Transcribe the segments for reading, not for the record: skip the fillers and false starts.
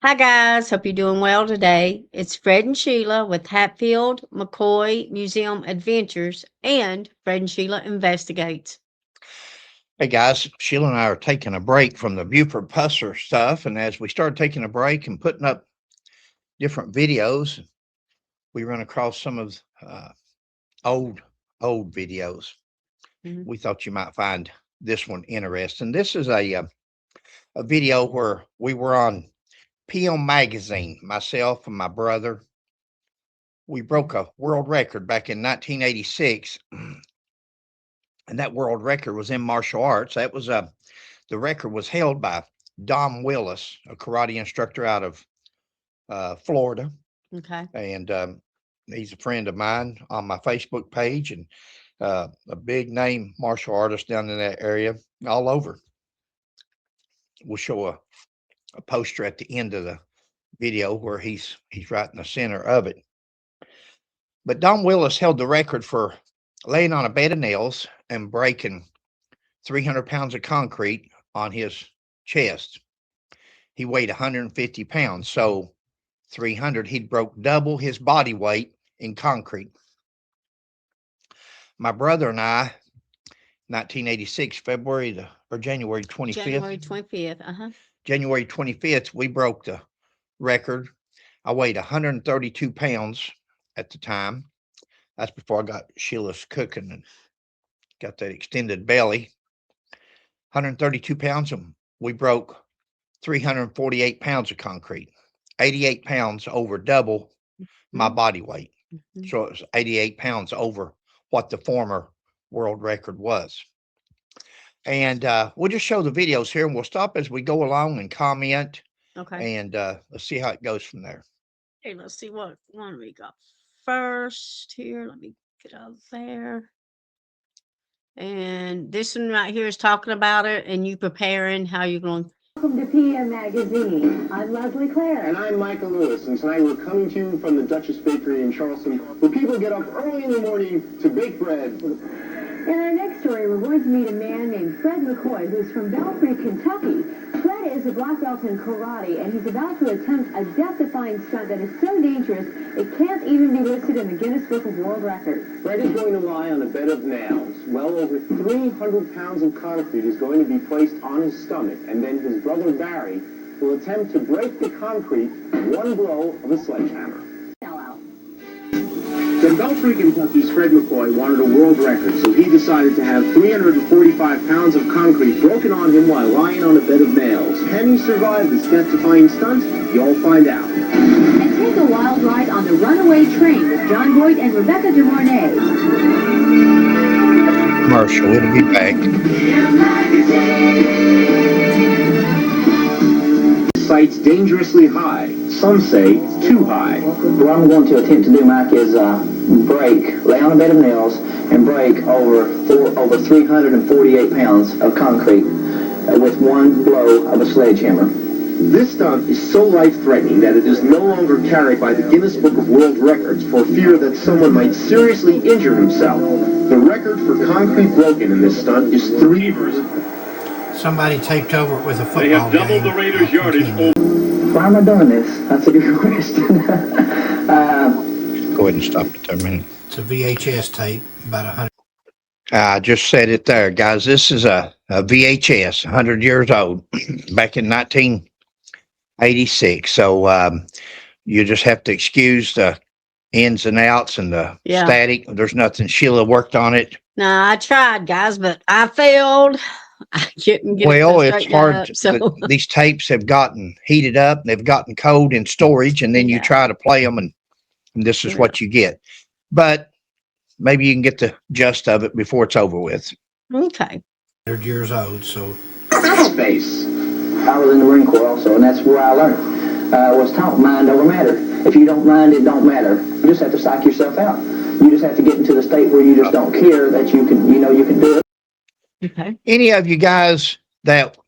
Hi guys, hope you're doing well today. It's Fred and Sheila with Hatfield, McCoy Museum Adventures and Fred and Sheila Investigates. Hey guys, Sheila and I are taking a break from the Buford Pusser stuff, and as we started taking a break and putting up different videos, we run across some of old videos. Mhm. We thought you might find this one interesting. This is a video where we were on PM Magazine, myself and my brother. We broke a world record back in 1986, and that world record was in martial arts. That was the record was held by Dom Willis, a karate instructor out of Florida, Okay. and he's a friend of mine on my Facebook page, and a big name martial artist down in that area, all over. We'll show a poster at the end of the video where he's right in the center of it. But Dom Willis held the record for laying on a bed of nails and breaking 300 pounds of concrete on his chest. He weighed 150 pounds, so 300, he'd broke double his body weight in concrete. My brother and I, 1986, February or January 25th. January 25th. January 25th, we broke the record. I weighed 132 pounds at the time. That's before I got Sheila's cooking and got that extended belly. 132 pounds, and we broke 348 pounds of concrete. 88 pounds over double my body weight. Mhm. So it was 88 pounds over what the former world record was. And we'll just show the videos here, and we'll stop as we go along and comment, Okay. and let's see how it goes from there. Okay, let's see what one we got first here. Let me get out there. And this one right here is talking about it and you preparing how you're going. Welcome to PM Magazine. I'm Leslie Claire. And I'm Michael Lewis, and tonight we're coming to you from the Duchess Bakery in Charleston, where people get up early in the morning to bake bread. In our next story, we're going to meet a man named Fred McCoy, who's from Belfry, Kentucky. Fred is a black belt in karate, and he's about to attempt a death-defying stunt that is so dangerous it can't even be listed in the Guinness Book of World Records. Fred is going to lie on a bed of nails. Well over 300 pounds of concrete is going to be placed on his stomach, and then his brother Barry will attempt to break the concrete with one blow of a sledgehammer. From Belfry, Kentucky's Fred McCoy wanted a world record, so he decided to have 345 pounds of concrete broken on him while lying on a bed of nails. Can he survive this death-defying stunt? You'll find out. And take a wild ride on the Runaway Train with John Boyd and Rebecca De Mornay. Commercial, it'll be back. Site's dangerously high. Some say it's too high. What I'm going to attempt to do, Mike, is lay on a bed of nails and break over 348 pounds of concrete with one blow of a sledgehammer. This stunt is so life-threatening that it is no longer carried by the Guinness Book of World Records for fear that someone might seriously injure himself. The record for concrete broken in this stunt is 3 years. Somebody taped over it with a football. They have doubled the Raiders' yardage. Why am I doing this? That's a good question. Go ahead and stop it there a minute. It's a VHS tape, about 100. I just said it there, guys. This is a VHS, 100 years old, back in 1986. So you just have to excuse the ins and outs and the static. There's nothing. Sheila worked on it. No, I tried, guys, but I failed. I couldn't get Well, it it's hard. up, so. These tapes have gotten heated up. They've gotten cold in storage, and then you try to play them, and this is what you get. But maybe you can get the gist of it before it's over with. Okay. 100 years old, so. Space. I was in the Marine Corps also, and that's where I learned. Was taught mind over matter. If you don't mind, it don't matter. You just have to psych yourself out. You just have to get into the state where you just don't care that you can do it. Okay. Any of you guys that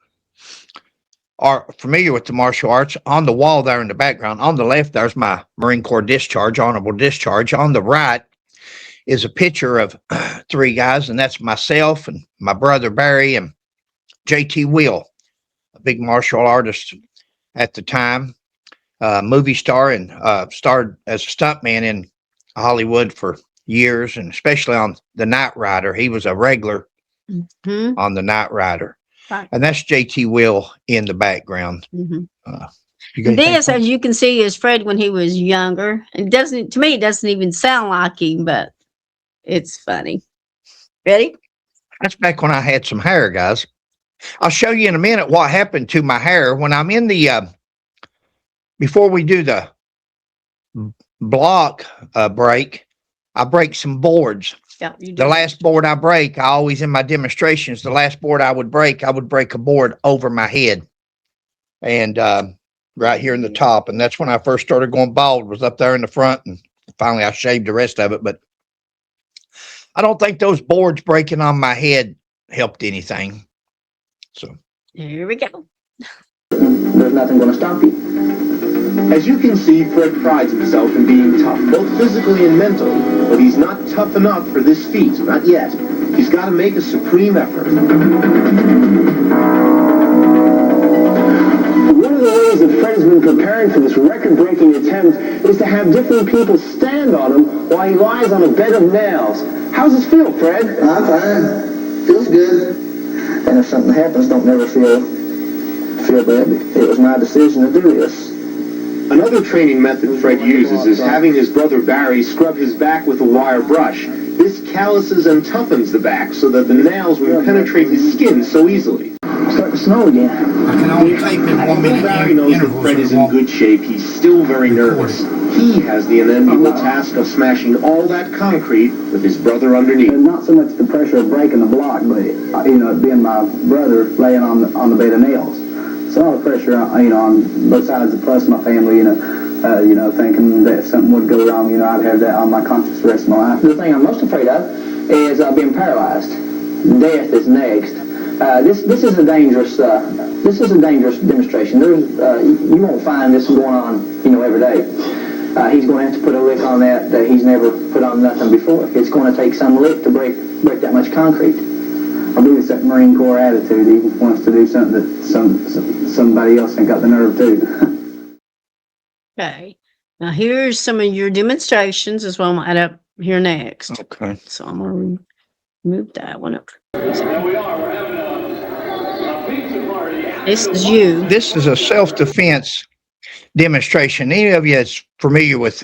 are familiar with the martial arts, on the wall there in the background, on the left, there's my Marine Corps discharge, honorable discharge. On the right is a picture of 3 guys, and that's myself and my brother Barry and JT Will, a big martial artist at the time. movie star and starred as a stuntman in Hollywood for years, and especially on the Knight Rider. He was a regular on the Knight Rider. Right. And that's JT Will in the background. Mhm. You got anything, This, Tom? as you can see, is Fred when he was younger. It doesn't, to me, it doesn't even sound like him, but it's funny. Ready? That's back when I had some hair, guys. I'll show you in a minute what happened to my hair when I'm in the before we do the block break. I break some boards. Yeah, you The do. last board I break, I always in my demonstrations, the last board I would break a board over my head, and right here in the top. And that's when I first started going bald, was up there in the front, and finally I shaved the rest of it. But I don't think those boards breaking on my head helped anything. So Here we go. There's nothing going to stop you. As you can see, Fred prides himself in being tough, both physically and mentally, but he's not tough enough for this feat, not yet. He's got to make a supreme effort. One of the ways that Fred's been preparing for this record-breaking attempt is to have different people stand on him while he lies on a bed of nails. How's this feel, Fred? I'm fine. Feels good. And if something happens, don't never feel bad. It was my decision to do this. Another training method Fred uses is having his brother Barry scrub his back with a wire brush. This calluses and toughens the back so that the nails won't penetrate his skin so easily. It's starting to snow again. I can only tape in 1 minute Barry knows that intervals. Fred so is it in won't- good shape, he's still very nervous. He has the unenviable task of smashing all that concrete with his brother underneath. And not so much the pressure of breaking the block, but it being my brother laying on the bed of nails. It's a lot of pressure, on both sides, plus my family, thinking that something would go wrong, I'd have that on my conscience the rest of my life. The thing I'm most afraid of is being paralyzed. Death is next. This is a dangerous demonstration. You won't find this going on, every day. He's going to have to put a lick on that he's never put on nothing before. It's going to take some lick to break that much concrete. I believe it's that Marine Corps attitude. He wants to do something that somebody else ain't got the nerve to. Okay. Now here's some of your demonstrations as well. I'm gonna add up here next. okay. So I'm gonna remove that one up. Now we are. We're having a pizza party. This is you. This is a self-defense demonstration. Any of you that's familiar with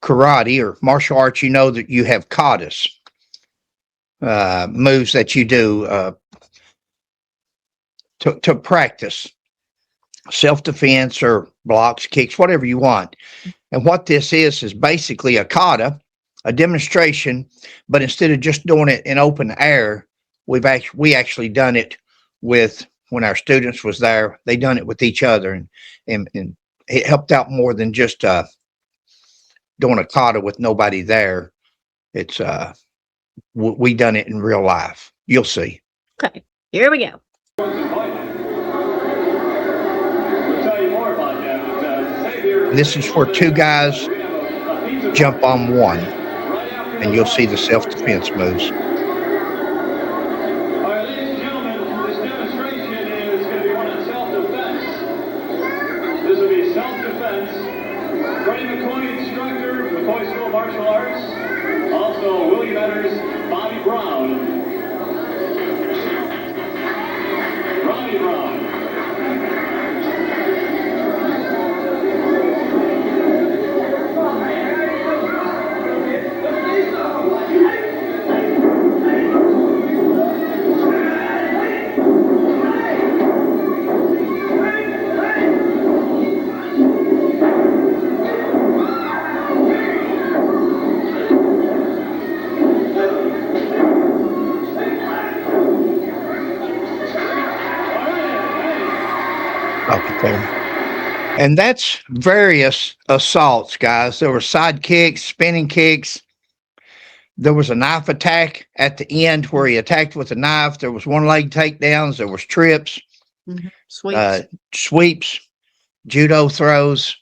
karate or martial arts, you know that you have katas, moves that you do to practice self-defense or blocks, kicks, whatever you want. And what this is basically a kata, a demonstration, but instead of just doing it in open air, we actually done it with, when our students was there, they done it with each other, and it helped out more than just doing a kata with nobody there. It's we done it in real life. You'll see. Okay. Here we go. We'll tell you more about that. But, stay here. This is where two guys jump on one, and you'll see the self-defense moves. All right, ladies and gentlemen, this demonstration is going to be one of self-defense. This will be self-defense. Freddie McCoy, instructor, McCoy School of Martial Arts. Also, William Etters, Bobby Brown. Ronnie Brown. Up there. And that's various assaults, guys. There were side kicks, spinning kicks. There was a knife attack at the end where he attacked with a knife. There was one leg takedowns. There was trips, Sweet. sweeps, judo throws.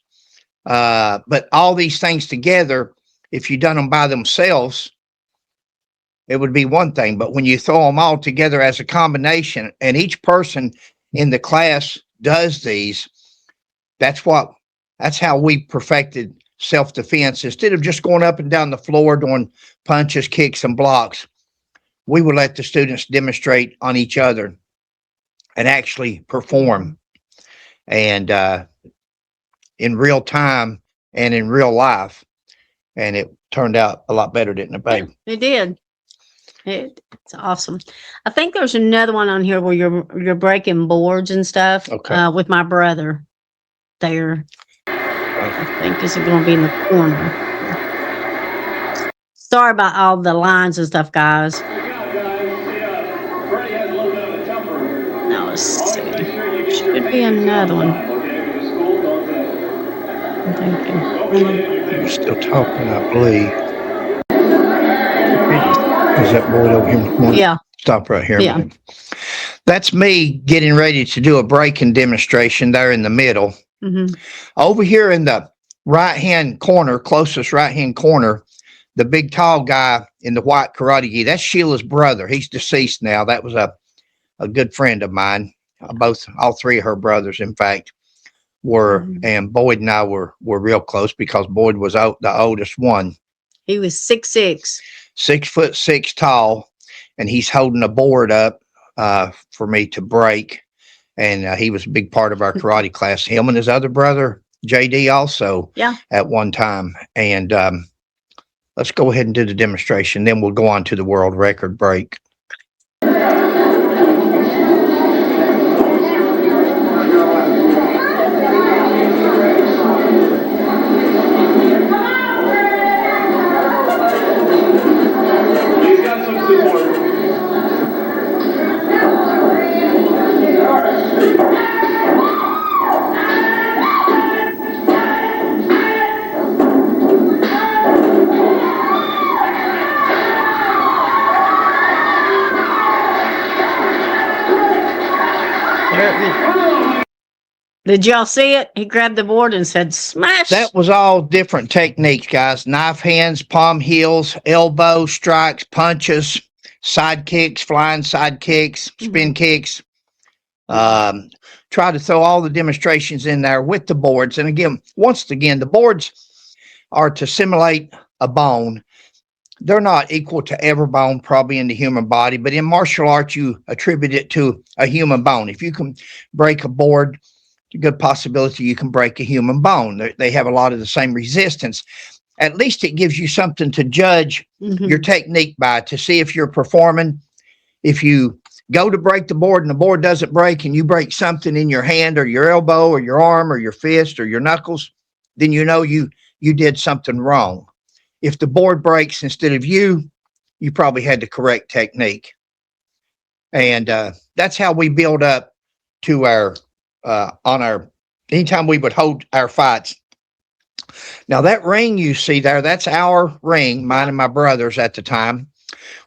But all these things together, if you done them by themselves, it would be one thing. But when you throw them all together as a combination, and each person in the class does these, that's how we perfected self-defense. Instead of just going up and down the floor doing punches, kicks, and blocks, we would let the students demonstrate on each other and actually perform, and in real time and in real life. And it turned out a lot better, didn't it, babe? It did. It's awesome. I think there's another one on here where you're breaking boards and stuff. Okay. With my brother there. I think this is going to be in the corner. Sorry about all the lines and stuff, guys. No, let's see. Should be another one. I'm thinking. You're still talking, I believe. Is that boy over here in the corner? Yeah. Stop right here. Yeah. Babe. That's me getting ready to do a breaking demonstration there in the middle. Mm-hmm. Over here in the right-hand corner, closest right-hand corner, the big tall guy in the white karate gi, that's Sheila's brother. He's deceased now. That was a good friend of mine. All three of her brothers, in fact, were, and Boyd and I were real close because Boyd was the oldest one. He was 6'6". 6'6" tall, and he's holding a board up for me to break. And he was a big part of our karate class. Him and his other brother, JD, also at one time. And let's go ahead and do the demonstration. Then we'll go on to the world record break. He's got some support. Did y'all see it? He grabbed the board and said, smash. That was all different techniques, guys. Knife hands, palm heels, elbow strikes, punches, side kicks, flying side kicks, spin kicks. Try to throw all the demonstrations in there with the boards. And again, once again, the boards are to simulate a bone. They're not equal to every bone probably in the human body, but in martial arts, you attribute it to a human bone. If you can break a board, a good possibility you can break a human bone. They have a lot of the same resistance. At least it gives you something to judge your technique by, to see if you're performing. If you go to break the board and the board doesn't break and you break something in your hand or your elbow or your arm or your fist or your knuckles, then you know you did something wrong. If the board breaks instead of you probably had the correct technique. And that's how we build up to our anytime we would hold our fights. Now that ring you see there, that's our ring, mine and my brother's at the time.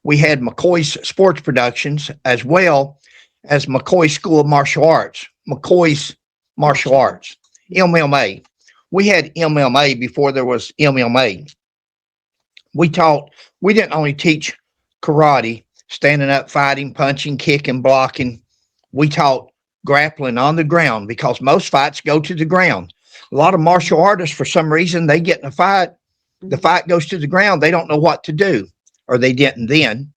We had McCoy's Sports Productions as well as McCoy School of Martial Arts, McCoy's Martial Arts, MMA. We had MMA before there was MMA. We didn't only teach karate, standing up, fighting, punching, kicking, blocking. We taught grappling on the ground because most fights go to the ground. A lot of martial artists, for some reason, they get in a fight. The fight goes to the ground. They don't know what to do, or they didn't then.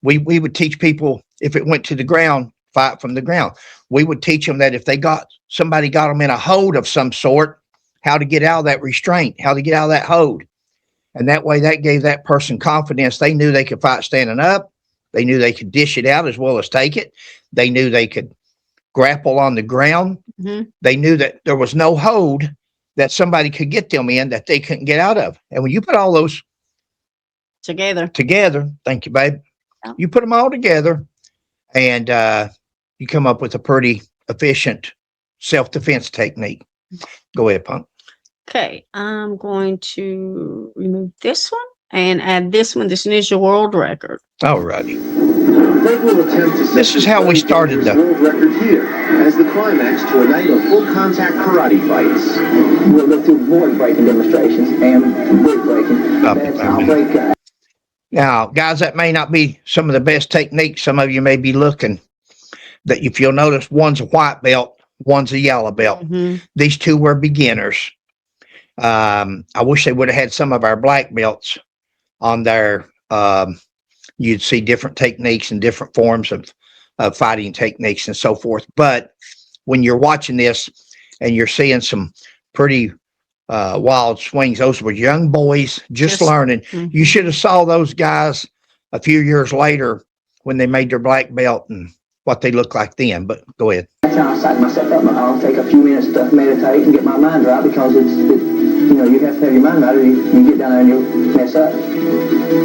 We would teach people, if it went to the ground, fight from the ground. We would teach them that if somebody got them in a hold of some sort, how to get out of that restraint, how to get out of that hold. And that way that gave that person confidence. They knew they could fight standing up. They knew they could dish it out as well as take it. They knew they could grapple on the ground. They knew that there was no hold that somebody could get them in that they couldn't get out of. And when you put all those together, thank you, babe. Yeah. You put them all together and you come up with a pretty efficient self-defense technique. Go ahead, Punk. Okay, I'm going to remove this one and add this one. This one is your world record. All righty. This is how we started the world record here as the climax to a night of full contact karate fights. We'll go through board breaking demonstrations and board breaking. I'll break. Now, guys, that may not be some of the best techniques. Some of you may be looking. That if you'll notice, one's a white belt, One's a yellow belt. These two were beginners. I wish they would have had some of our black belts on there. You'd see different techniques and different forms of fighting techniques and so forth. But when you're watching this and you're seeing some pretty wild swings, those were young boys just learning. You should have saw those guys a few years later when they made their black belt and what they look like then. But go ahead. That's how I psych myself up. I'll take a few minutes to meditate and get my mind right, because you have to have your mind right, or you get down there and you'll mess up.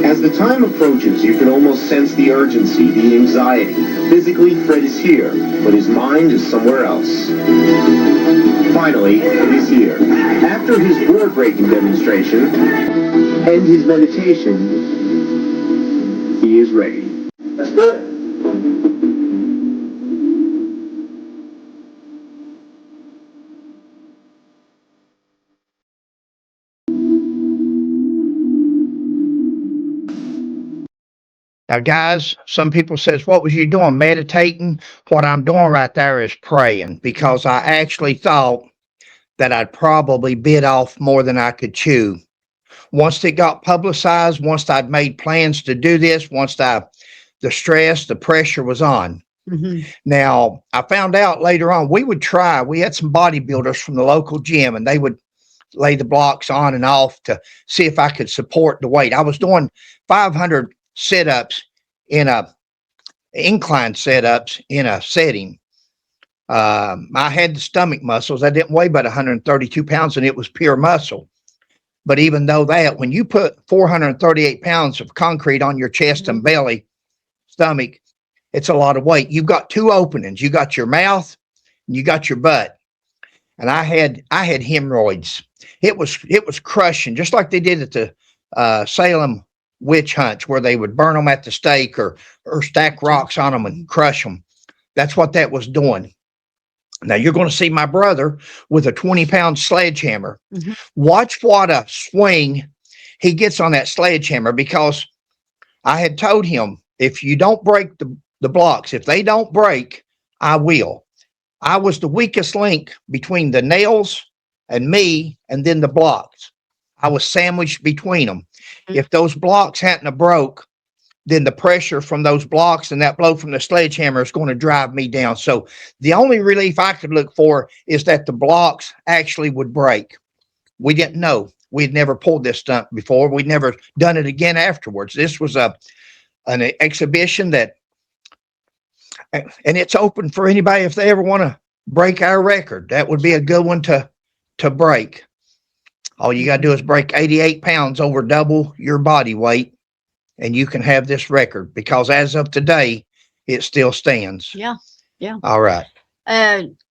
As the time approaches, you can almost sense the urgency, the anxiety. Physically, Fred is here, but his mind is somewhere else. Finally, it is here. After his board-breaking demonstration and his meditation, he is ready. Let's do it. Now, guys, some people says, what was you doing? Meditating? What I'm doing right there is praying, because I actually thought that I'd probably bit off more than I could chew. Once it got publicized, once I'd made plans to do this, once the stress, the pressure was on. Now, I found out later on, we had some bodybuilders from the local gym, and they would lay the blocks on and off to see if I could support the weight. I was doing 500 sit-ups incline sit-ups in a setting. I had the stomach muscles. I didn't weigh but 132 pounds, and it was pure muscle. But even though that, when you put 438 pounds of concrete on your chest and belly, stomach, it's a lot of weight. You've got two openings. You got your mouth and you got your butt. And I had hemorrhoids. It was crushing, just like they did at the Salem witch hunts, where they would burn them at the stake or stack rocks on them and crush them. That's what that was doing. Now you're going to see my brother with a 20-pound sledgehammer. Watch what a swing he gets on that sledgehammer, because I had told him, if you don't break the blocks, if they don't break, I will. I was the weakest link between the nails and me, and then the blocks. I was sandwiched between them. If those blocks hadn't have broke, then the pressure from those blocks and that blow from the sledgehammer is going to drive me down. So the only relief I could look for is that the blocks actually would break. We didn't know. We'd never pulled this stunt before. We'd never done it again afterwards. This was an exhibition and it's open for anybody if they ever want to break our record. That would be a good one to break. All you got to do is break 88 pounds over double your body weight, and you can have this record, because as of today, it still stands. Yeah. All right.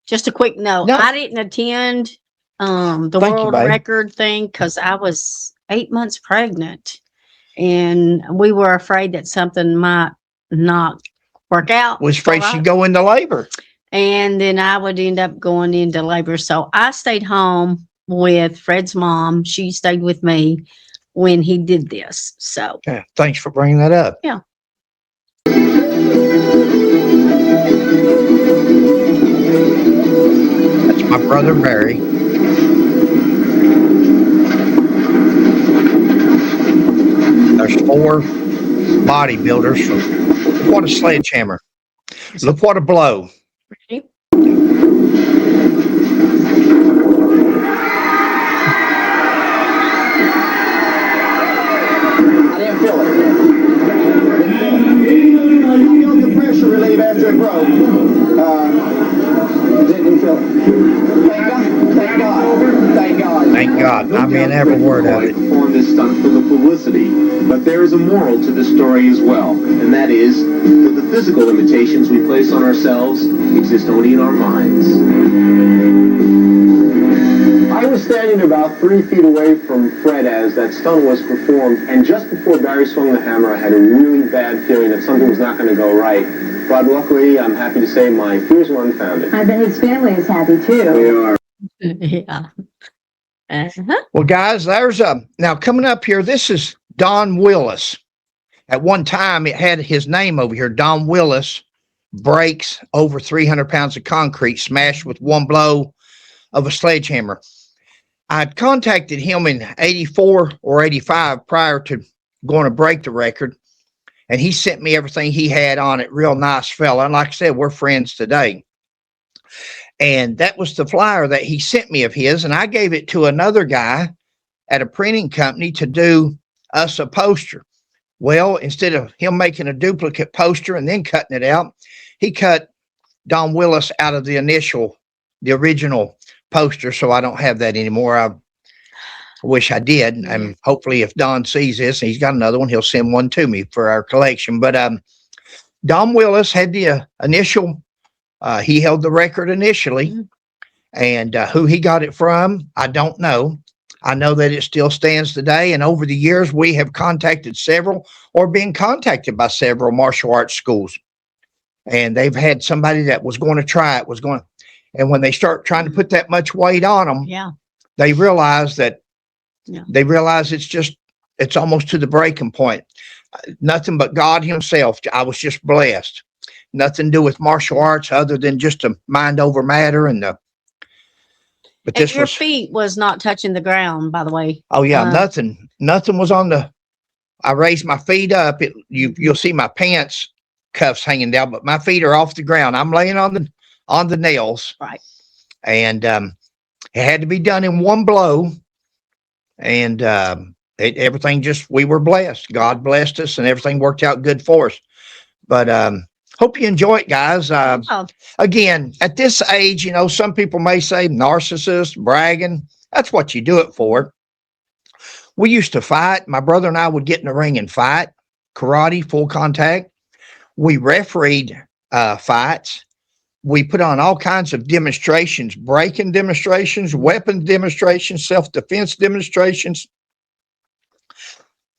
Just a quick note. No. I didn't attend the Thank you, world babe. record thing because I was 8 months pregnant, and we were afraid that something might not work out. Was afraid she'd go into labor. And then I would end up going into labor. So I stayed home with Fred's mom. She stayed with me when he did this. So Yeah, thanks for bringing that up. Yeah. That's my brother Barry. There's 4 bodybuilders from, what a sledgehammer. Look what a blow. Ready? I didn't feel it. I felt the pressure relief after it broke. Didn't feel it. Thank God. Thank God. I mean every word of it. Performed this stunt for the publicity, but there is a moral to this story as well, and that is that the physical limitations we place on ourselves exist only in our minds. I was standing about 3 feet away from Fred as that stunt was performed, and just before Barry swung the hammer, I had a really bad feeling that something was not going to go right. But luckily, I'm happy to say my fears were unfounded. I bet his family is happy too. They are. Yeah. Well, guys, there's now coming up here, this is Don Willis. At one time, it had his name over here, Don Willis breaks over 300 pounds of concrete smashed with one blow of a sledgehammer. I'd contacted him in 84 or 85 prior to going to break the record, and he sent me everything he had on it. Real nice fella. And like I said, we're friends today. And that was the flyer that he sent me of his, and I gave it to another guy at a printing company to do us a poster. Well, instead of him making a duplicate poster and then cutting it out, he cut Don Willis out of the original poster, so I don't have that anymore. I wish I did. And hopefully if Don sees this and he's got another one, he'll send one to me for our collection. But Don Willis had the initial, he held the record initially, and who he got it from, I don't know. I know that it still stands today. And over the years, we have contacted several or been contacted by several martial arts schools. And they've had somebody that was going to try it, and when they start trying to put that much weight on them, they realize that it's almost to the breaking point. Nothing but God himself. I was just blessed. Nothing to do with martial arts other than just a mind over matter. But and your feet was not touching the ground, by the way. Oh yeah, nothing was on I raised my feet up. You'll see my pants cuffs hanging down, but my feet are off the ground. I'm laying on the nails. Right. And it had to be done in one blow. And everything we were blessed. God blessed us, and everything worked out good for us. But hope you enjoy it, guys. Again, at this age, some people may say narcissist, bragging. That's what you do it for. We used to fight. My brother and I would get in the ring and fight. Karate, full contact. We refereed fights. We put on all kinds of demonstrations, breaking demonstrations, weapon demonstrations, self-defense demonstrations.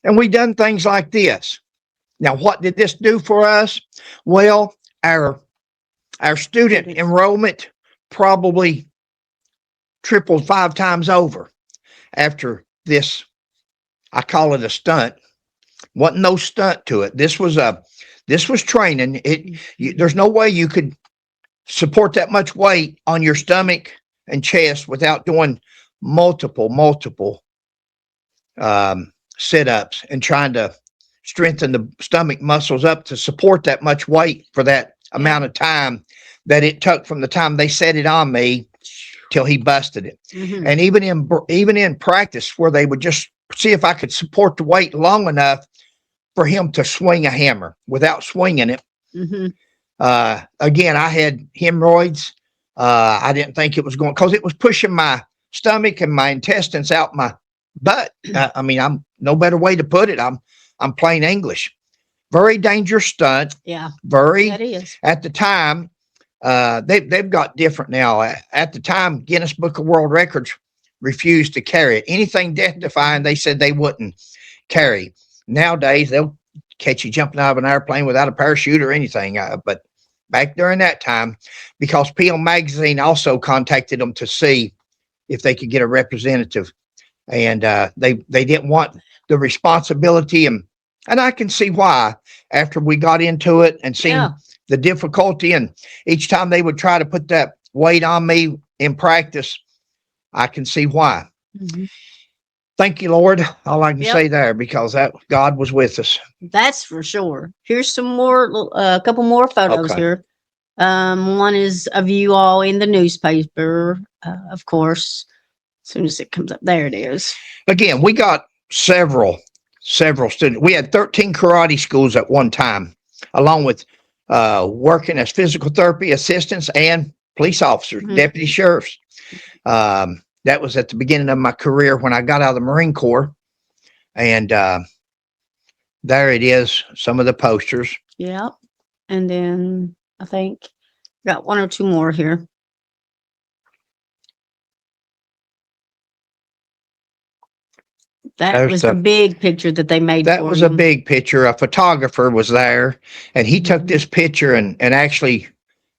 And we done things like this. Now, what did this do for us? Well, our student enrollment probably tripled 5 times over after this. I call it a stunt. Wasn't no stunt to it. This was training. There's no way you could support that much weight on your stomach and chest without doing multiple sit-ups and trying to strengthen the stomach muscles up to support that much weight for that amount of time that it took from the time they set it on me till he busted it. And even in practice, where they would just see if I could support the weight long enough for him to swing a hammer without swinging it. Again, I had hemorrhoids. I didn't think it was going, because it was pushing my stomach and my intestines out my butt. I mean, I'm no better way to put it. I'm plain English. Very dangerous stunt. Yeah. That is. At the time, they've got different now. At the time, Guinness Book of World Records refused to carry it. Anything death-defying, they said they wouldn't carry. Nowadays, they'll catch you jumping out of an airplane without a parachute or anything. But back during that time, because PM Magazine also contacted them to see if they could get a representative, and they didn't want the responsibility, and I can see why. After we got into it and seen the difficulty, and each time they would try to put that weight on me in practice, I can see why. Thank you, Lord. All I can say there, because that God was with us. That's for sure. Here's some more, a couple more photos here. One is of you all in the newspaper, of course. As soon as it comes up, there it is. Again, we got several students. We had 13 karate schools at one time, along with working as physical therapy assistants and police officers, deputy sheriffs. That was at the beginning of my career when I got out of the Marine Corps. And there it is, some of the posters. Yeah. And then I think got one or two more here. That was a big picture that they made. That was a big picture. A photographer was there, and he took this picture and actually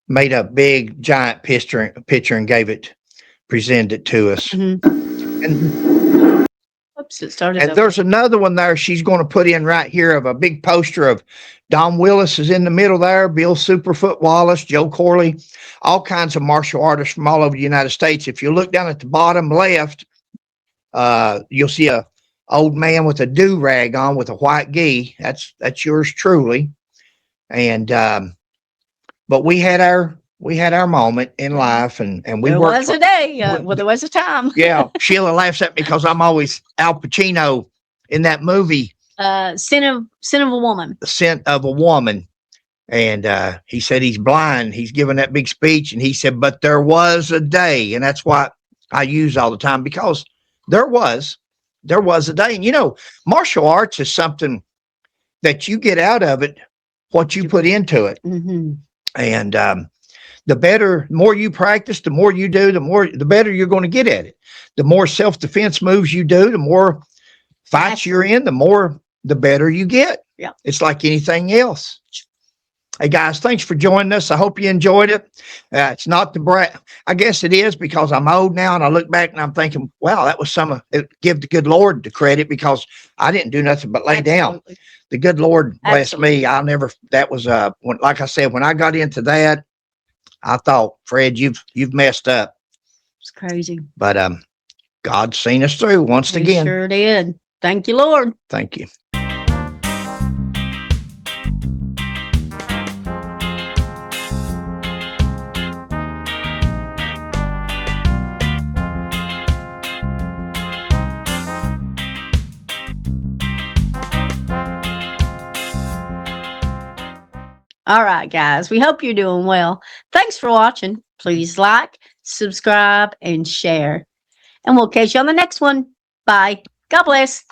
made a big giant picture and gave it, presented it to us. And Oops, it started. And over. there's another one there she's going to put in right here of a big poster of Don Willis is in the middle there, Bill Superfoot Wallace, Joe Corley, all kinds of martial artists from all over the United States. If you look down at the bottom left, you'll see a old man with a do-rag on with a white gi. That's yours truly. And but we had our moment in life, and we There worked was a day. Well, there was a time. yeah, Sheila laughs at me because I'm always Al Pacino in that movie, Sin of a Woman. The Scent of a Woman. And he said he's blind. He's giving that big speech, and he said, but there was a day. And that's what I use all the time, because there was a day. And, you know, martial arts is something that you get out of it, what you put into it. Mm-hmm. And the more you practice, the more you do, the better you're going to get at it. The more self-defense moves you do, the more fights you're in, the better you get. Yeah. It's like anything else. Hey guys, thanks for joining us. I hope you enjoyed it. It's not the brat. I guess it is, because I'm old now and I look back and I'm thinking, wow, that was give the good Lord the credit, because I didn't do nothing but lay down. The good Lord bless me. That was like I said, when I got into that, I thought, Fred, you've messed up. It's crazy. But God's seen us through once He again. sure did. Thank you, Lord. Thank you. All right, guys. We hope you're doing well. Thanks for watching. Please like, subscribe, and share. And we'll catch you on the next one. Bye. God bless.